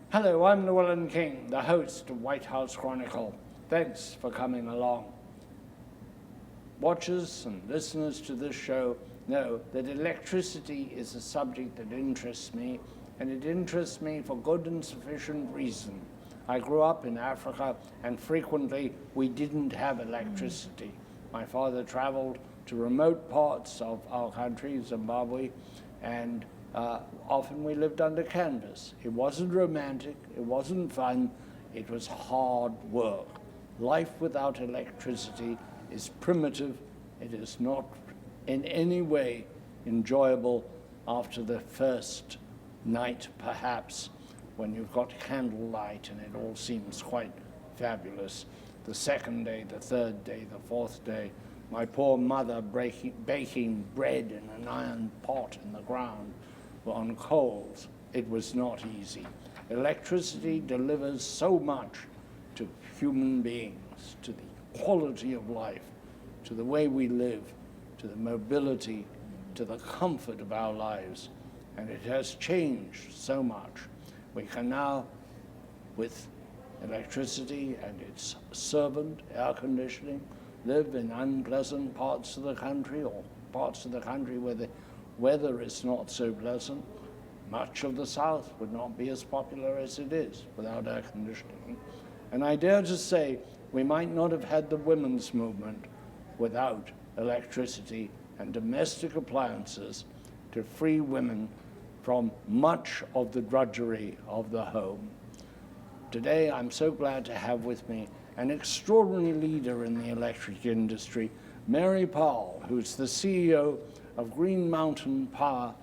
Hello, I'm Llewellyn King, the host of House Chronicle. Thanks for coming along. Watchers and listeners to this show know that electricity is a subject that interests me, and it interests me for good and sufficient reason. I grew up in Africa, and frequently we didn't have electricity. My father traveled to remote parts of our country, Zimbabwe, and often we lived under canvas. It wasn't romantic, it wasn't fun, it was hard work. Life without electricity is primitive. It is not in any way enjoyable after the first night, perhaps, when you've got candlelight and it all seems quite fabulous. The second day, the third day, the fourth day, my poor mother baking bread in an iron pot in the ground on coals. It was not easy. Electricity delivers so much to human beings, to the quality of life, to the way we live, to the mobility, to the comfort of our lives. And it has changed so much. We can now, with electricity and its servant, air conditioning, live in unpleasant parts of the country, or parts of the country where the weather is not so pleasant. Much of the South would not be as popular as it is without air conditioning. And I dare to say we might not have had the women's movement without electricity and domestic appliances to free women from much of the drudgery of the home. Today, I'm so glad to have with me an extraordinary leader in the electric industry, Mary Powell, who's the CEO of Green Mountain Power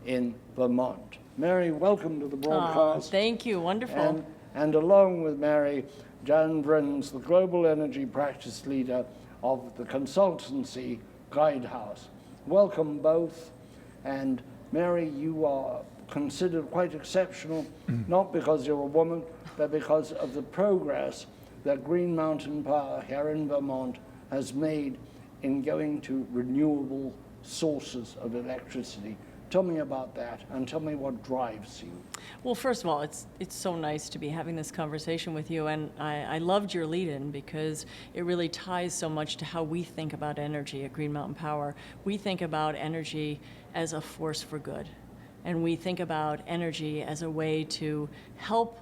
in Vermont. Mary, welcome to the broadcast. Thank you, wonderful. And along with Mary, Jan Vrins, the global energy practice leader of the consultancy Guidehouse. Welcome both. And Mary, you are considered quite exceptional, not because you're a woman, but because of the progress that Green Mountain Power here in Vermont has made in going to renewable sources of electricity. Tell me about that, and tell me what drives you. Well, first of all, it's so nice to be having this conversation with you, and I loved your lead-in because it really ties so much to how we think about energy at Green Mountain Power. We think about energy as a force for good, and we think about energy as a way to help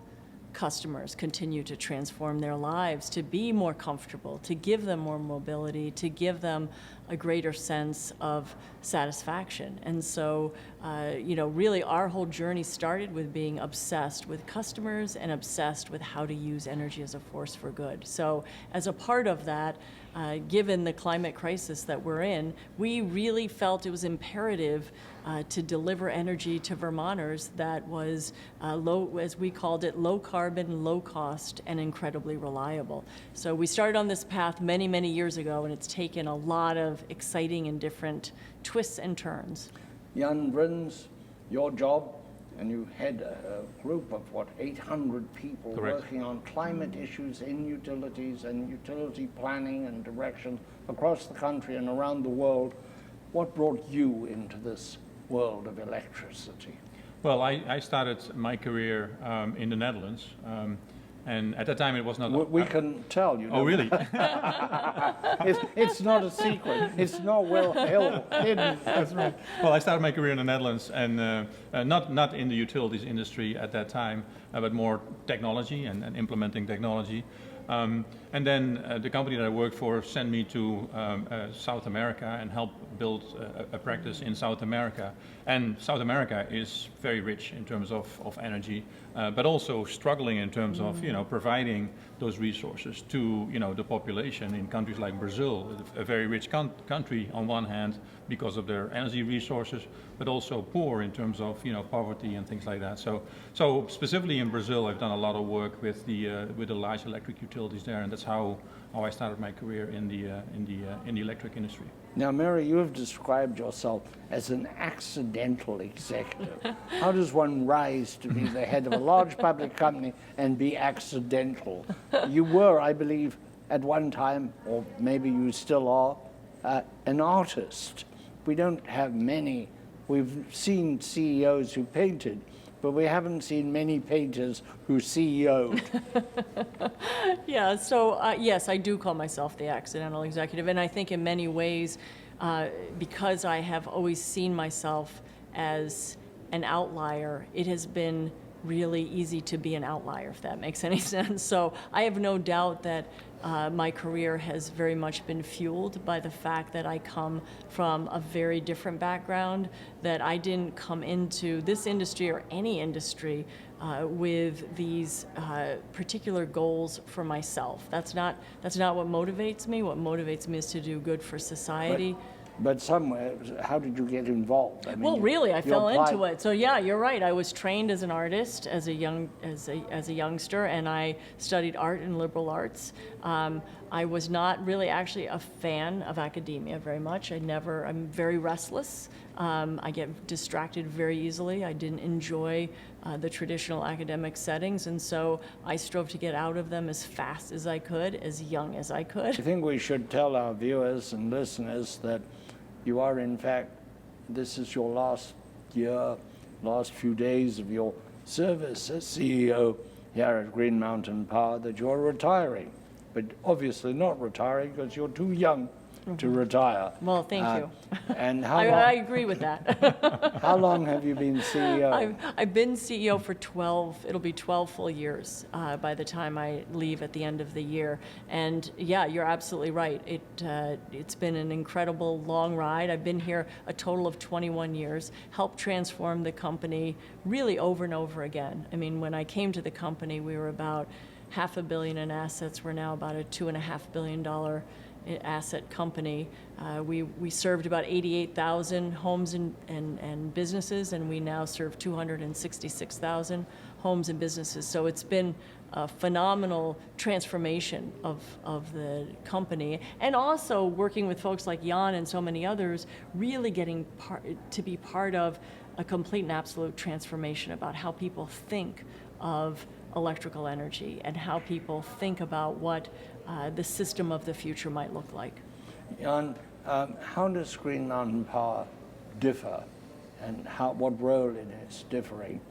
customers continue to transform their lives, to be more comfortable, to give them more mobility, to give them a greater sense of satisfaction. And so, really our whole journey started with being obsessed with customers and obsessed with how to use energy as a force for good. So as a part of that, given the climate crisis that we're in, we really felt it was imperative to deliver energy to Vermonters that was low, as we called it, low carbon, low cost, and incredibly reliable. So we started on this path many, many years ago, and it's taken a lot of exciting and different twists and turns. Jan Vrins, your job, and you had a group of, 800 people Correct. Working on climate issues in utilities and utility planning and direction across the country and around the world. What brought you into this world of electricity? Well, I started my career in the Netherlands, and at that time it was not... We can tell you. Oh, really? It's not a secret. It's not well hidden. That's right. Well, I started my career in the Netherlands, and not in the utilities industry at that time, but more technology and implementing technology. And then the company that I worked for sent me to South America and helped build a practice in South America. And South America is very rich in terms of energy, but also struggling in terms of providing those resources to the population in countries like Brazil, a very rich country on one hand because of their energy resources, but also poor in terms of poverty and things like that. So specifically in Brazil, I've done a lot of work with the large electric utilities there, and that's how I started my career in the electric industry. Now, Mary, you have described yourself as an accidental executive. How does one rise to be the head of a large public company and be accidental? You were, I believe, at one time, or maybe you still are, an artist. We don't have many. We've seen CEOs who painted, but we haven't seen many painters who CEO'd. Yeah, so yes, I do call myself the accidental executive, and I think in many ways, because I have always seen myself as an outlier, it has been really easy to be an outlier, if that makes any sense. So I have no doubt that my career has very much been fueled by the fact that I come from a very different background, that I didn't come into this industry or any industry with these particular goals for myself. That's not what motivates me. What motivates me is to do good for society. But somewhere, how did you get involved? I mean, Well, really, I fell applied- into it. So yeah, you're right. I was trained as an artist as a youngster, and I studied art and liberal arts. I was not really actually a fan of academia very much. I'm very restless. I get distracted very easily. I didn't enjoy the traditional academic settings, and so I strove to get out of them as fast as I could, as young as I could. I think we should tell our viewers and listeners that you are, in fact, this is your last year, last few days of your service as CEO here at Green Mountain Power, that you're retiring, but obviously not retiring because you're too young to retire. Well, thank you. And how I long, agree with that. how long have you been CEO? I've been CEO for it'll be 12 full years by the time I leave at the end of the year. And yeah, you're absolutely right. It's been an incredible long ride. I've been here a total of 21 years, helped transform the company really over and over again. I mean, when I came to the company, we were about $500 million in assets. We're now about a $2.5 billion asset company. We served about 88,000 homes and businesses, and we now serve 266,000 homes and businesses. So it's been a phenomenal transformation of the company, and also working with folks like Jan and so many others, really getting to be part of a complete and absolute transformation about how people think of electrical energy and how people think about what the system of the future might look like. Jan, how does Green Mountain Power differ, and what role in its differing?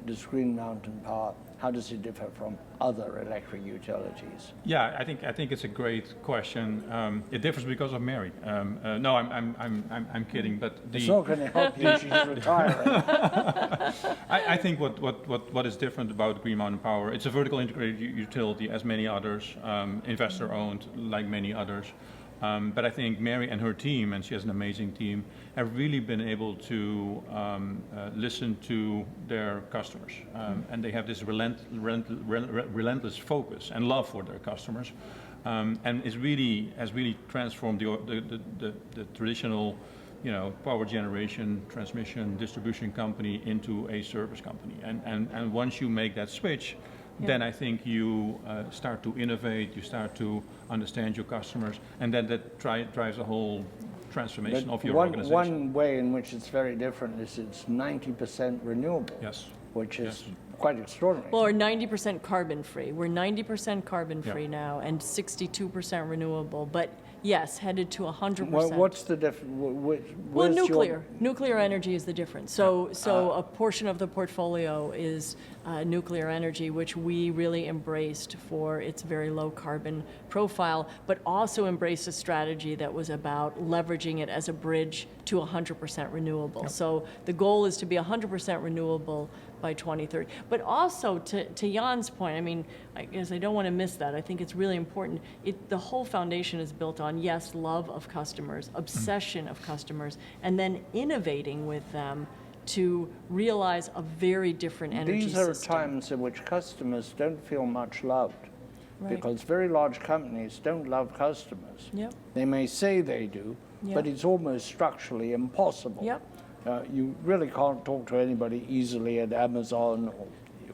Does Green Mountain Power, how does it differ from other electric utilities? Yeah, I think it's a great question. It differs because of Mary. No, I'm kidding, but It's not going to help you. She's retiring. I think what is different about Green Mountain Power, it's a vertical integrated utility as many others, investor owned like many others. But I think Mary and her team, and she has an amazing team, have really been able to listen to their customers. And they have this relentless focus and love for their customers. And has really transformed the traditional power generation, transmission, distribution company into a service company. And once you make that switch, then I think you start to innovate, you start to understand your customers, and then that drives the whole transformation of your organization. One way in which it's very different is it's 90% renewable, Yes. which is quite extraordinary. Well, we're 90% carbon free. We're 90% carbon free now and 62% renewable, but yes, headed to 100%. What's the difference? Well, nuclear energy is the difference. So a portion of the portfolio is nuclear energy, which we really embraced for its very low carbon profile, but also embraced a strategy that was about leveraging it as a bridge to 100% renewable. Yep. So the goal is to be 100% renewable by 2030. But also, to Jan's point, I mean, I guess I don't want to miss that. I think it's really important. The whole foundation is built on, yes, love of customers, obsession of customers, and then innovating with them to realize a very different energy system. These are times in which customers don't feel much loved. Right. Because very large companies don't love customers. Yep. They may say they do, but it's almost structurally impossible. Yep. You really can't talk to anybody easily at Amazon or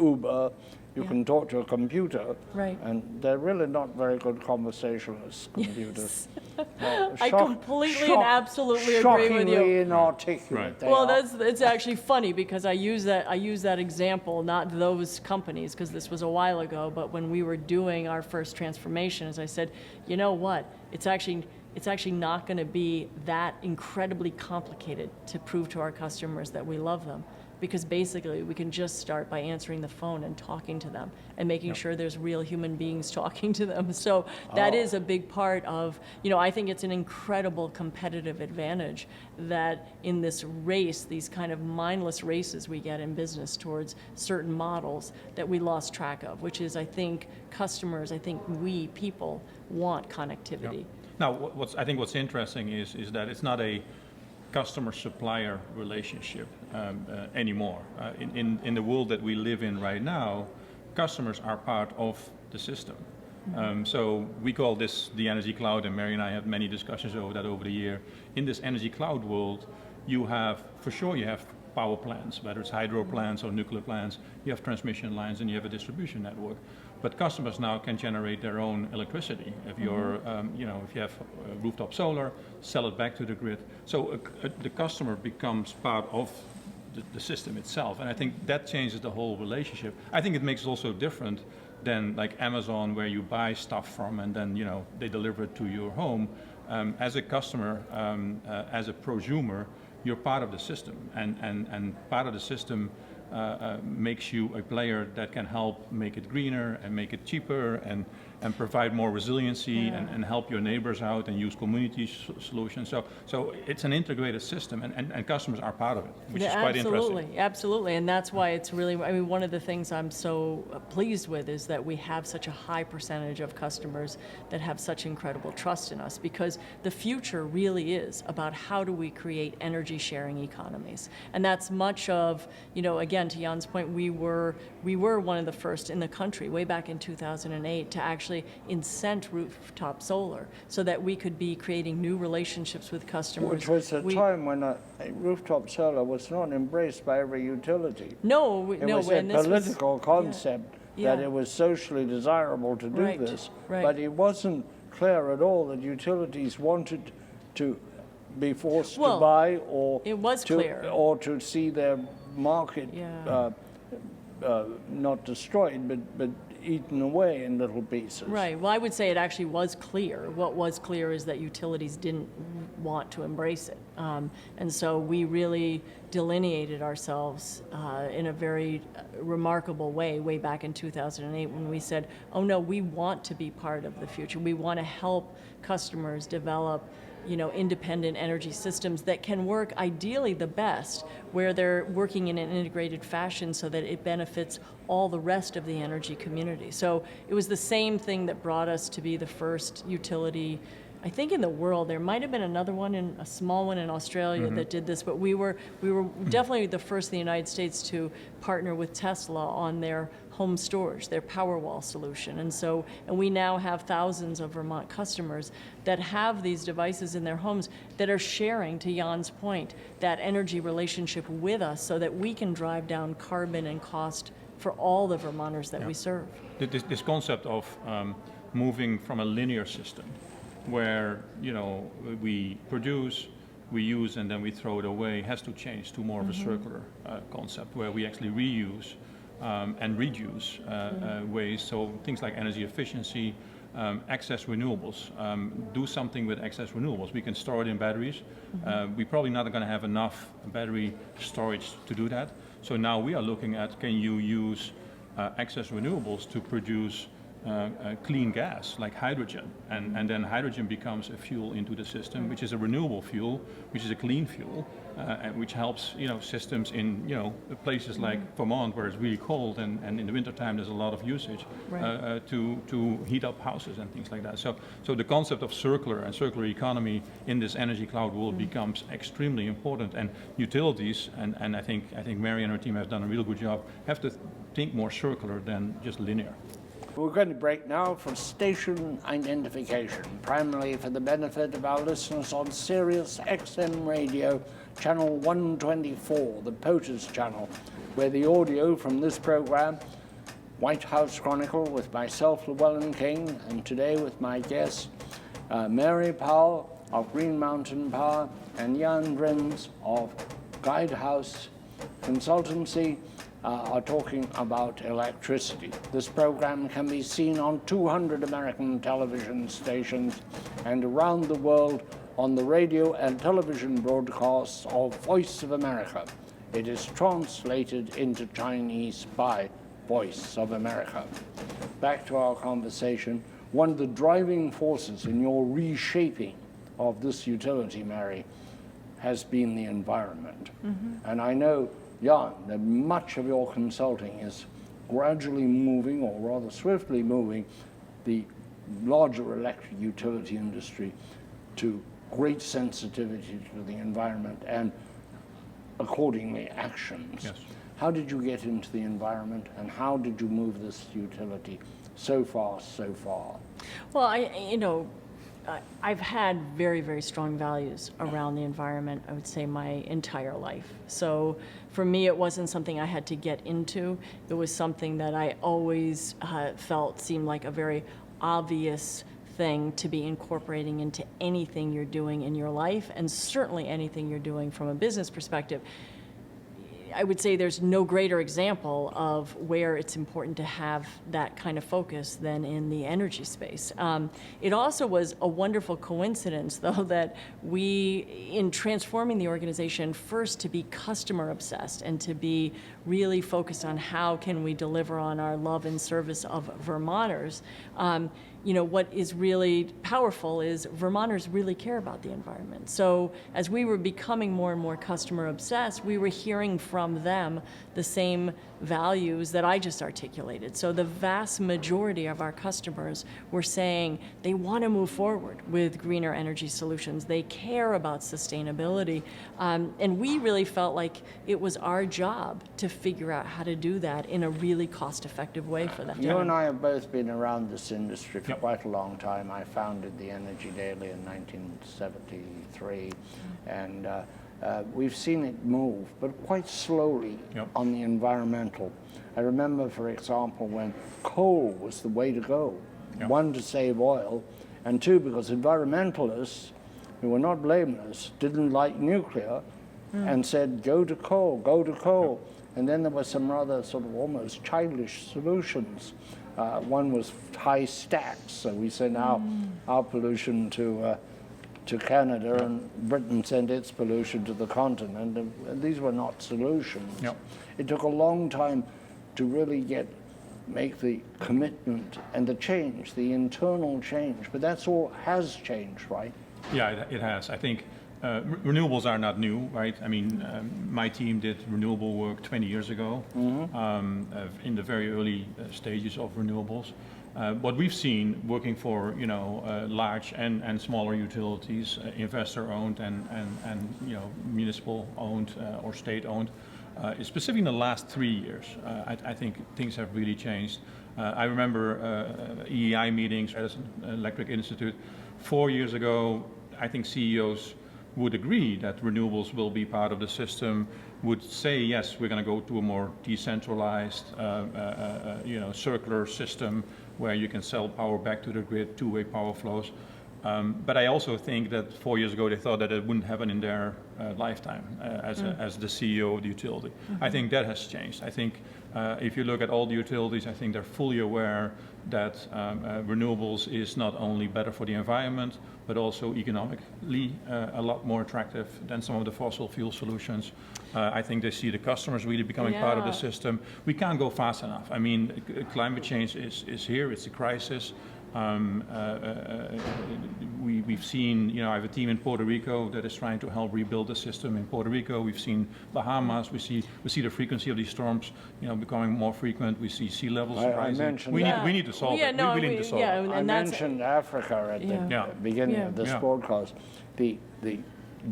Uber. You can talk to a computer, right. And they're really not very good conversationalists, computers. Yes. I completely and absolutely agree with you. Shockingly inarticulate. Right. They Well, are. it's actually funny because I use that example, not those companies, because this was a while ago, but when we were doing our first transformation, as I said, you know what? It's actually not going to be that incredibly complicated to prove to our customers that we love them. because basically we can just start by answering the phone and talking to them and making sure there's real human beings talking to them. So that is a big part of, I think it's an incredible competitive advantage that in this race, these kind of mindless races we get in business towards certain models that we lost track of, which is, I think, customers, I think we, people, want connectivity. Yeah. Now, I think what's interesting is that it's not a customer-supplier relationship anymore. In the world that we live in right now, customers are part of the system. So we call this the energy cloud, and Mary and I had many discussions over that over the year. In this energy cloud world, you have power plants, whether it's hydro plants or nuclear plants, you have transmission lines and you have a distribution network. But customers now can generate their own electricity. If you're, if you have rooftop solar, sell it back to the grid. So the customer becomes part of the system itself, and I think that changes the whole relationship. I think it makes it also different than like Amazon, where you buy stuff from and then they deliver it to your home. As a customer, as a prosumer, you're part of the system, and part of the system makes you a player that can help make it greener and make it cheaper and provide more resiliency and help your neighbors out and use community solutions. So it's an integrated system, and customers are part of it, which is quite interesting. Absolutely, and that's why it's really, one of the things I'm so pleased with is that we have such a high percentage of customers that have such incredible trust in us, because the future really is about how do we create energy sharing economies. And that's much of, again, to Jan's point, we were one of the first in the country way back in 2008 to actually incent rooftop solar so that we could be creating new relationships with customers. Which was a time when rooftop solar was not embraced by every utility. No, it was a political concept that it was socially desirable to do this, but it wasn't clear at all that utilities wanted to be forced to buy or to see their market not destroyed, but eaten away in little pieces. Right. Well, I would say it actually was clear. What was clear is that utilities didn't want to embrace it. And so we really delineated ourselves in a very remarkable way back in 2008 when we said, oh no, we want to be part of the future. We want to help customers develop independent energy systems that can work ideally the best where they're working in an integrated fashion so that it benefits all the rest of the energy community. So it was the same thing that brought us to be the first utility, I think, in the world. There might have been another one, a small one in Australia that did this, but we were definitely the first in the United States to partner with Tesla on their home storage, their Powerwall solution. And we now have thousands of Vermont customers that have these devices in their homes that are sharing, to Jan's point, that energy relationship with us so that we can drive down carbon and cost for all the Vermonters that we serve. This concept of moving from a linear system where we produce, we use, and then we throw it away has to change to more of a circular concept where we actually reuse and reduce ways. So things like energy efficiency, excess renewables. Do something with excess renewables. We can store it in batteries. We're probably not going to have enough battery storage to do that. So now we are looking at, can you use excess renewables to produce clean gas like hydrogen, and then hydrogen becomes a fuel into the system, which is a renewable fuel, which is a clean fuel, and which helps systems in places like Vermont where it's really cold and in the wintertime there's a lot of usage to heat up houses and things like that. So the concept of circular economy in this energy cloud world becomes extremely important, and utilities and I think Mary and her team have done a real good job, have to think more circular than just linear. We're going to break now for station identification, primarily for the benefit of our listeners on Sirius XM Radio, channel 124, the POTUS channel, where the audio from this program, House Chronicle, with myself, Llewellyn King, and today with my guest, Mary Powell of Green Mountain Power, and Jan Vrins of Guidehouse Consultancy, are talking about electricity. This program can be seen on 200 American television stations and around the world on the radio and television broadcasts of Voice of America. it is translated into Chinese by Voice of America. Back to our conversation, one of the driving forces in your reshaping of this utility, Mary, has been the environment. And I know, Jan, that much of your consulting is gradually moving, or rather swiftly moving, the larger electric utility industry to great sensitivity to the environment and accordingly actions. Yes. How did you get into the environment, and how did you move this utility so fast, so far? Well, I've had very, very strong values around the environment, I would say, my entire life. So for me, it wasn't something I had to get into. It was something that I always felt seemed like a very obvious thing to be incorporating into anything you're doing in your life, and certainly anything you're doing from a business perspective. I would say there's no greater example of where it's important to have that kind of focus than in the energy space. It also was a wonderful coincidence, though, that we, in transforming the organization, first to be customer obsessed and to be really focused on how can we deliver on our love and service of Vermonters. What is really powerful is Vermonters really care about the environment. So as we were becoming more and more customer obsessed, we were hearing from them the same values that I just articulated. So the vast majority of our customers were saying they want to move forward with greener energy solutions. They care about sustainability. And we really felt like it was our job to figure out how to do that in a really cost-effective way for them. You and I have both been around this industry for quite a long time. I founded the Energy Daily in 1973, and we've seen it move, but quite slowly on the environmental. I remember, for example, when coal was the way to go. One, to save oil, and two, because environmentalists, who were not blameless, didn't like nuclear and said, go to coal, go to coal. And then there were some rather sort of almost childish solutions. One was high stacks, so we sent our pollution to Canada, and Britain sent its pollution to the continent. And these were not solutions. It took a long time to really make the commitment and the change, the internal change. But that's all has changed, right? Yeah, it has. I think renewables are not new, right? I mean, my team did renewable work 20 years ago in the very early stages of renewables. What we've seen working for large and smaller utilities, investor-owned and municipal-owned or state-owned, specifically in the last 3 years, I think things have really changed. I remember EEI meetings at the Electric Institute 4 years ago. I think CEOs would agree that renewables will be part of the system, would say, yes, we're going to go to a more decentralized, circular system where you can sell power back to the grid, two-way power flows. But I also think that 4 years ago they thought that it wouldn't happen in their lifetime as the CEO of the utility. I think that has changed. I think if you look at all the utilities, I think they're fully aware that renewables is not only better for the environment, but also economically a lot more attractive than some of the fossil fuel solutions. I think they see the customers really becoming part of the system. We can't go fast enough. I mean, climate change is here, it's a crisis. We've seen, I have a team in Puerto Rico that is trying to help rebuild the system in Puerto Rico. We've seen Bahamas. We see the frequency of these storms, becoming more frequent. We see sea levels rising. We need to solve it. We really need to solve it. I mentioned Africa at the beginning of this broadcast. The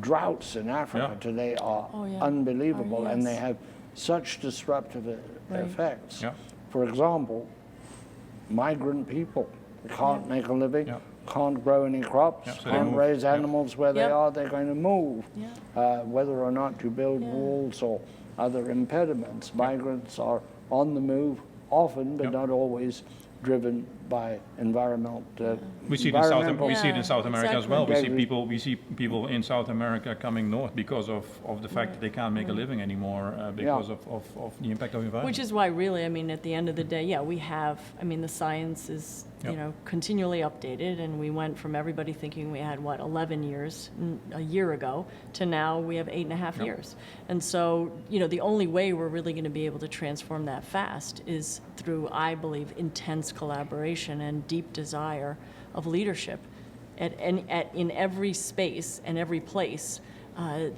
droughts in Africa today are unbelievable, and they have such disruptive effects. For example, migrant people. They can't make a living, can't grow any crops, can't raise animals where they are, they're going to move. Whether or not you build walls or other impediments, migrants are on the move often, but not always driven by environmental. We see it in South, environmental we see it in South America as well. exactly. We see people in South America coming north because of the fact that they can't make a living anymore because of the impact of environment. Which is why, really, I mean, at the end of the day, yeah, we have, I mean, the science is, you know, continually updated, and we went from everybody thinking we had, 11 years a year ago, to now we have 8.5 years. And so, you know, the only way we're really going to be able to transform that fast is through, I believe, intense collaboration and deep desire of leadership in every space and every place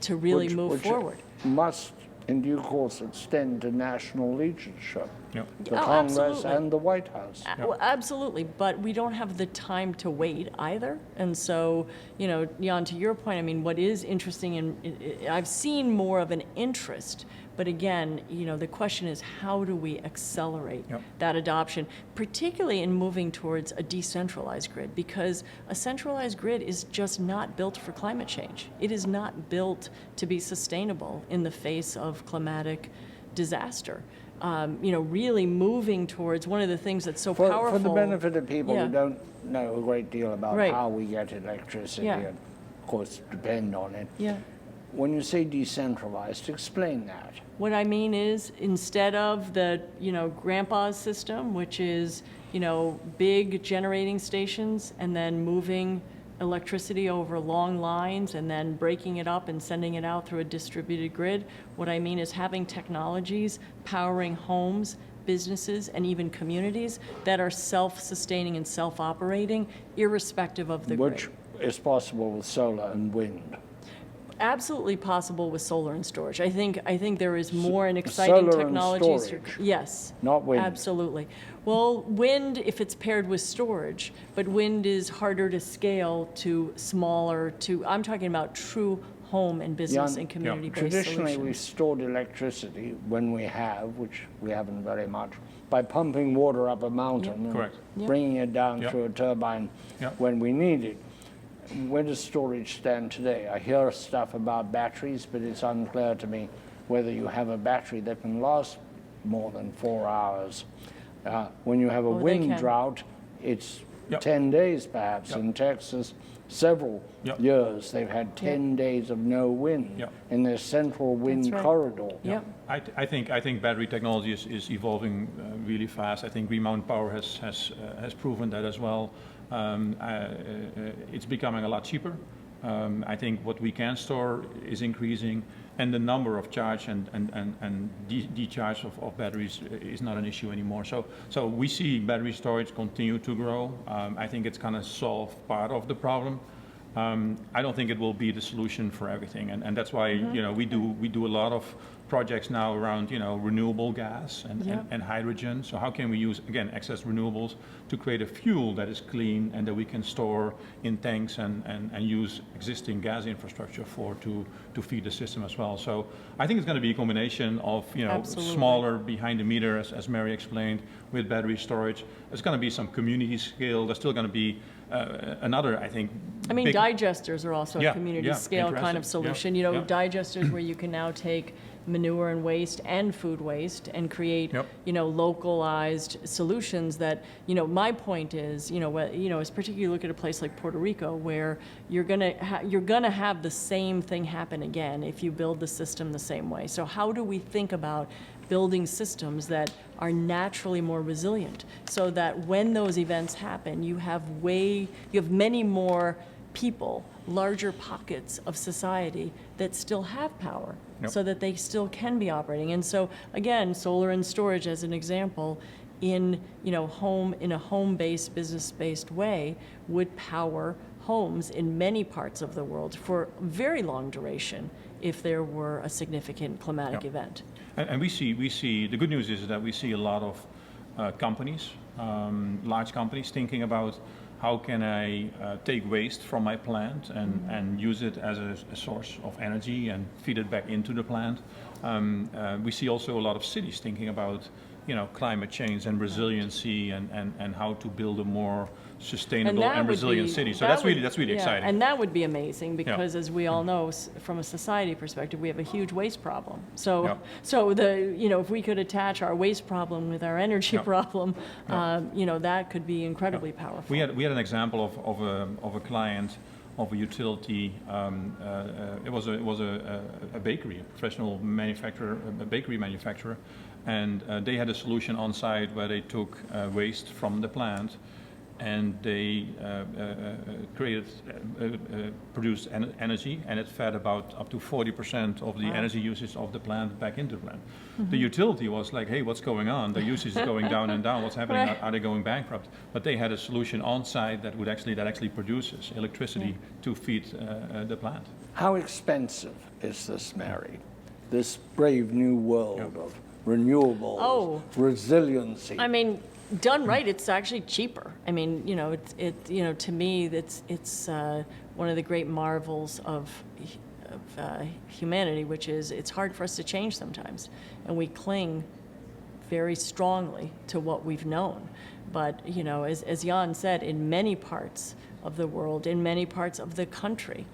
to really move forward. Must, in due course, extend to national leadership, Yep. the Congress absolutely. and the White House. Well, absolutely, but we don't have the time to wait either. And so, you know, Jan, to your point, I mean, what is interesting, and I've seen more of an interest, but again, you know, the question is, how do we accelerate that adoption, particularly in moving towards a decentralized grid? Because a centralized grid is just not built for climate change. It is not built to be sustainable in the face of climatic disaster. You know, really moving towards one of the things that's so powerful. For the benefit of people Yeah. who don't know a great deal about Right. how we get electricity Yeah. and, of course, depend on it. Yeah. When you say decentralized, explain that. What I mean is, instead of the, you know, grandpa's system, which is, you know, big generating stations and then moving electricity over long lines and then breaking it up and sending it out through a distributed grid, what I mean is having technologies powering homes, businesses, and even communities that are self-sustaining and self-operating, irrespective of the grid. Which is possible with solar and wind. Absolutely possible with solar and storage. I think there is more and exciting solar and technologies. storage, Yes. not wind. Absolutely. Well, wind if it's paired with storage, but wind is harder to scale to smaller, I'm talking about true home and business and community-based Traditionally, solutions. we've stored electricity when we have, which we haven't very much, by pumping water up a mountain and Correct. bringing it down Yep. through a turbine Yep. when we need it. Where does storage stand today? I hear stuff about batteries, but it's unclear to me whether you have a battery that can last more than 4 hours. When you have a Oh, they wind can. drought, it's Yep. 10 days perhaps. Yep. In Texas, several Yep. years, they've had 10 days of no wind Yep. in their central wind right. corridor. Yep. I think battery technology is evolving really fast. I think Green Mountain Power has proven that as well. It's becoming a lot cheaper. I think what we can store is increasing, and the number of charge and decharge of batteries is not an issue anymore. So we see battery storage continue to grow. I think it's going to solve part of the problem. I don't think it will be the solution for everything, and that's why you know we do a lot of projects now around renewable gas and hydrogen. So how can we use excess renewables to create a fuel that is clean and that we can store in tanks and use existing gas infrastructure to feed the system as well. So I think it's going to be a combination of Absolutely. smaller behind the meter, as Mary explained, with battery storage. There's going to be some community scale. There's still going to be another, I think. I mean, big- digesters are also a community scale kind of interesting. solution. Yeah, Digesters where you can now take manure and waste and food waste and create, localized solutions that, my point is, is particularly look at a place like Puerto Rico where you're gonna have the same thing happen again if you build the system the same way. So how do we think about building systems that are naturally more resilient so that when those events happen, you have many more people, larger pockets of society that still have power so that they still can be operating. And so again, solar and storage as an example in a home-based, business-based way would power homes in many parts of the world for very long duration if there were a significant climatic event. And we see, the good news is that we see a lot of companies, large companies thinking about how can I take waste from my plant and use it as a source of energy and feed it back into the plant. We see also a lot of cities thinking about climate change and resiliency and how to build a more sustainable that and would resilient be- city. So that that's really yeah, exciting. And that would be amazing because, as we all know, from a society perspective, we have a huge waste problem. So, Yeah. so if we could attach our waste problem with our energy Yeah. problem, that could be incredibly powerful. We had an example of a client of a utility. It was a bakery, a professional manufacturer, a bakery manufacturer, and they had a solution on site where they took waste from the plant, and they produced energy, and it fed about up to 40% of the energy usage of the plant back into the plant. The utility was like, hey, what's going on? The usage is going down and down. What's happening? Right. Are they going bankrupt? But they had a solution on site that actually produces electricity to feed the plant. How expensive is this, Mary? This brave new world of renewables, Oh. resiliency. I mean, done right, it's actually cheaper. I mean, to me, it's one of the great marvels of humanity, which is it's hard for us to change sometimes, and we cling very strongly to what we've known. But as Jan said, in many parts of the world, in many parts of the country,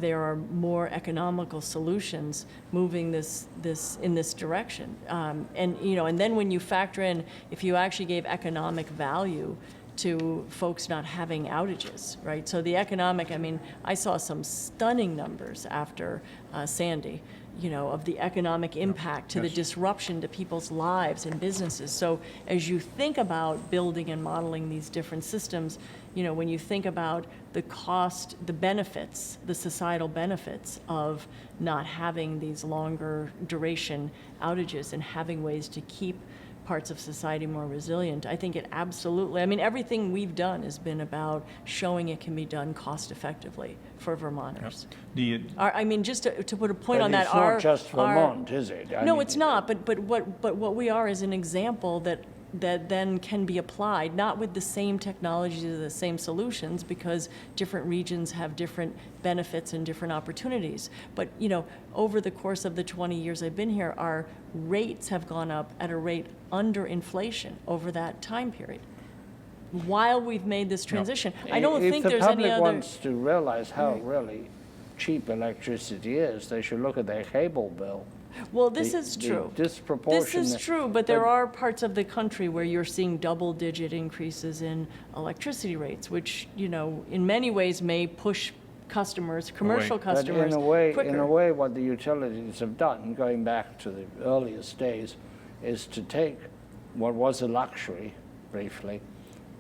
there are more economical solutions moving in this direction. And then when you factor in, if you actually gave economic value to folks not having outages, right? So the economic, I saw some stunning numbers after Sandy, of the economic impact to the disruption to people's lives and businesses. So as you think about building and modeling these different systems, when you think about the cost, the benefits, the societal benefits of not having these longer duration outages and having ways to keep parts of society more resilient, I think it absolutely, everything we've done has been about showing it can be done cost effectively for Vermonters. Just to put a point But on that, it's not just Vermont, is it? It's not, but what we are is an example that then can be applied, not with the same technologies or the same solutions, because different regions have different benefits and different opportunities. But over the course of the 20 years I've been here, our rates have gone up at a rate under inflation over that time period, while we've made this transition. I don't think there's any If the other. public wants to realize how really cheap electricity is, they should look at their cable bill. Well, this is true. This is true, but there are parts of the country where you're seeing double-digit increases in electricity rates, which, in many ways may push customers, commercial customers, But in quicker. a way, what the utilities have done, going back to the earliest days, is to take what was a luxury, briefly,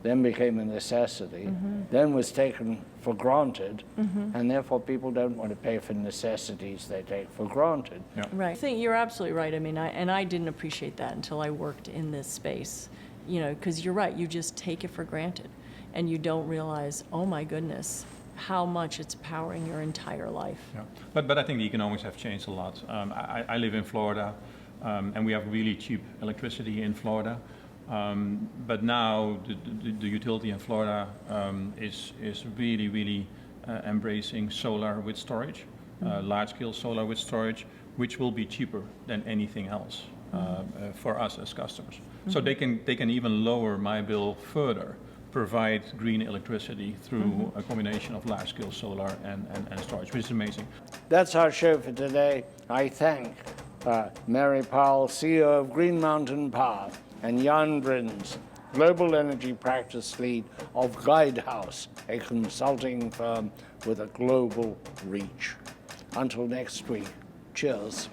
then became a necessity, then was taken for granted, and therefore people don't want to pay for necessities they take for granted. Yeah. Right. I think you're absolutely right. I didn't appreciate that until I worked in this space, because you're right. You just take it for granted, and you don't realize, oh my goodness, how much it's powering your entire life. Yeah. But I think the economics have changed a lot. I live in Florida, and we have really cheap electricity in Florida. But now the utility in Florida is really embracing solar with storage, large-scale solar with storage, which will be cheaper than anything else for us as customers. So they can even lower my bill further, provide green electricity through a combination of large-scale solar and storage, which is amazing. That's our show for today. I thank Mary Powell, CEO of Green Mountain Power, and Jan Vrins, Global Energy Practice Lead of Guidehouse, a consulting firm with a global reach. Until next week, cheers.